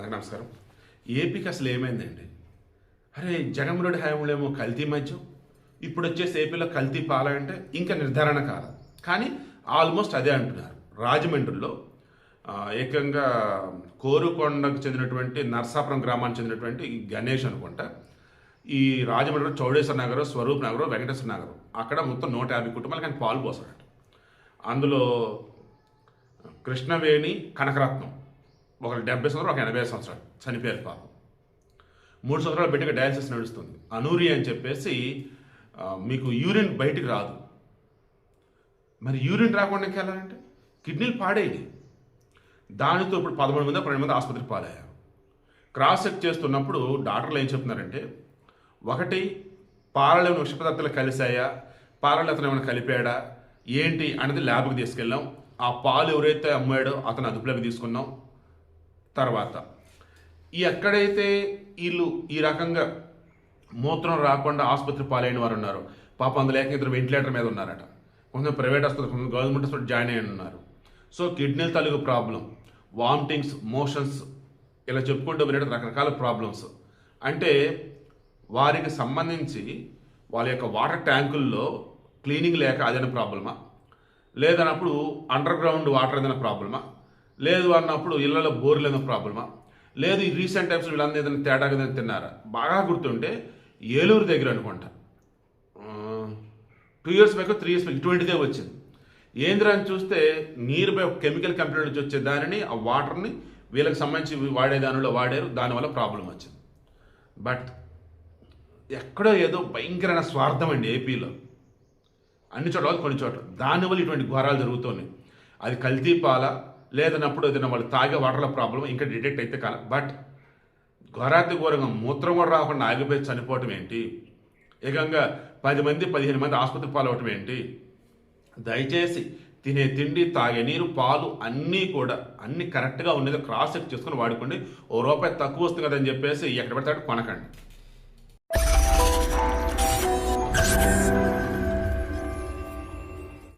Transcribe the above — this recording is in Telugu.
అందరికీ నమస్కారం. ఏపీకి అసలు ఏమైందండి? అరే జగన్మోహన్ రెడ్డి హయాంలో ఏమో కల్తీ మద్యం, ఇప్పుడు వచ్చేసి ఏపీలో కల్తీ పాలంటే ఇంకా నిర్ధారణ కాదు, కానీ ఆల్మోస్ట్ అదే అంటున్నారు. రాజమండ్రిలో ఏకంగా కోరుకొండకు చెందినటువంటి నర్సాపురం గ్రామానికి చెందినటువంటి గణేష్ అనుకుంటా, ఈ రాజమండ్రిలో చౌడేశ్వర నగర్, స్వరూప్ నగర్, వెంకటేశ్వర నగర్ అక్కడ మొత్తం 150 కుటుంబాలకు ఆయన పాలు పోసారట. అందులో కృష్ణవేణి, కనకరత్నం ఒకరు 70 సంవత్సరాలు, ఒక 80 సంవత్సరాలు చనిపోయారు పాపం. 3 సంవత్సరాలు బిడ్డగా డయాలసిస్ నడుస్తుంది. అనూరి అని చెప్పేసి మీకు యూరిన్ బయటికి రాదు. మరి యూరిన్ రాకుండా ఎలా అంటే కిడ్నీలు పాడేది. దానితో ఇప్పుడు 11 మంది 12 మంది ఆసుపత్రికి పాలయ్యారు. క్రాస్ చెక్ చేస్తున్నప్పుడు డాక్టర్లు ఏం చెప్తున్నారంటే, ఒకటి పాలలో విష పదార్థాలు కలిసాయా, పాలలో అతను ఏమైనా కలిపాడా ఏంటి అనేది ల్యాబ్కి తీసుకెళ్ళాం. ఆ పాలు ఎవరైతే అమ్మాడో అతను అదుపులోకి తీసుకున్నాం. తర్వాత ఎక్కడైతే వీళ్ళు ఈ రకంగా మూత్రం రాకుండా ఆసుపత్రి పాలైన వారు ఉన్నారు, పాపం అందులో ఇద్దరు వెంటిలేటర్ మీద ఉన్నారట. కొంచెం ప్రైవేట్ ఆసుపత్రి, కొంచెం గవర్నమెంట్ హాస్పిటల్ జాయిన్ అయ్యి ఉన్నారు. సో కిడ్నీల తాలూకు ప్రాబ్లం, వామిటింగ్స్, మోషన్స్, ఇలా చెప్పుకుంటూ వెళ్ళే రకరకాల ప్రాబ్లమ్స్. అంటే వారికి సంబంధించి వాళ్ళ యొక్క వాటర్ ట్యాంకుల్లో క్లీనింగ్ లేక అదైనా ప్రాబ్లమా, లేదన్నప్పుడు అండర్ గ్రౌండ్ వాటర్ ఏదైనా ప్రాబ్లమా, లేదు అన్నప్పుడు ఇళ్లలో బోర్లు ఏదైనా ప్రాబ్లమా, లేదు ఈ రీసెంట్ టైమ్స్ వీళ్ళందరూ ఏదైనా తేడా ఏదైనా తిన్నారా. బాగా గుర్తుంటే ఏలూరు దగ్గర అనుకుంటా 2 years బ్యాక్ 3 years బ్యాక్ ఇటువంటిదే వచ్చింది. ఏంద్రా అని చూస్తే నీరు పై కెమికల్ కంపెనీ నుంచి వచ్చే దానిని, ఆ వాటర్ని వీళ్ళకి సంబంధించి వాడే దానిలో వాడారు, దానివల్ల ప్రాబ్లం వచ్చింది. బట్ ఎక్కడో ఏదో భయంకరమైన స్వార్థం అండి ఏపీలో, అన్ని చోట్ల కొన్ని చోట్ల. దానివల్ల ఇటువంటి ఘోరాలు జరుగుతున్నాయి. అది కల్తీ పాల, లేదన్నప్పుడు ఏదైనా వాళ్ళు తాగే వాటర్లో ప్రాబ్లం ఇంకా డిటెక్ట్ అయితే కాదు. బట్ ఘోరాతి ఘోరంగా మూత్రం కూడా రాకుండా ఆగిపోయి చనిపోవటం ఏంటి, ఏకంగా 10 మంది 15 మంది ఆసుపత్రి పాలవటం ఏంటి. దయచేసి తినే తిండి, తాగే నీరు, పాలు అన్నీ కూడా అన్నీ కరెక్ట్గా ఉండేది క్రాస్ చెక్ చేసుకుని వాడుకోండి. ₹1 తక్కువ వస్తుంది కదని చెప్పేసి ఎక్కడ పడితే అక్కడ కొనకండి.